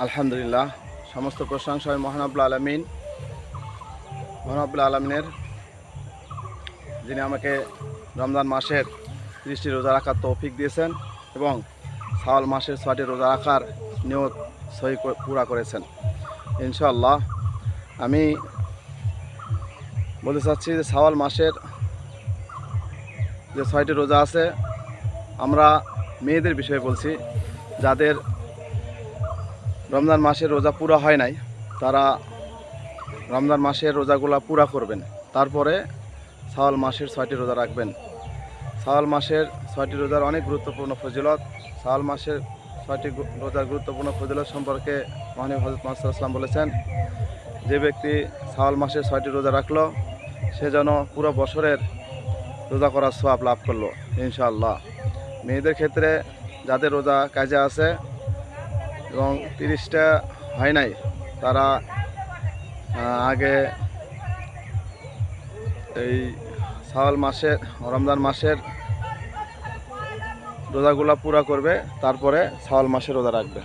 আলহামদুলিল্লাহ, সমস্ত প্রশংসা হয় মহান রব্বুল আলামিন। মহান রব্বুল আলামিনের, যিনি আমাকে রমজান মাসের 30টি রোজা রাখার তৌফিক দিয়েছেন এবং শাওয়াল মাসের 6টি রোজা রাখার নিয়ত সহি পুরা করেছেন। ইনশাআল্লাহ আমি বলতে চাচ্ছি যে শাওয়াল মাসের যে 6টি রোজা আছে, আমরা মেয়েদের বিষয়ে বলছি, যাদের রমজান মাসের রোজা পুরা হয় নাই তারা রমজান মাসের রোজাগুলো পুরা করবেন, তারপরে শাওয়াল মাসের 6টি রোজা রাখবেন। শাওয়াল মাসের 6টি রোজার অনেক গুরুত্বপূর্ণ ফজিলত। শাওয়াল মাসের 6টি রোজার গুরুত্বপূর্ণ ফজিলত সম্পর্কে মহানবী হযরত মুহাম্মদ সাল্লাল্লাহু আলাইহি ওয়াসাল্লাম বলেছেন, যে ব্যক্তি শাওয়াল মাসের 6টি রোজা রাখলো সে যেন পুরো বছরের রোজা করার সওয়াব লাভ করলো ইনশাআল্লাহ। মেয়েদের ক্ষেত্রে যাদের রোজা কাজে আছে এবং 30টা হয় নাই, তারা আগে এই শাওয়াল মাসের রমজান মাসের রোজাগুলা পুরা করবে, তারপরে শাওয়াল মাসের রোজা রাখবে।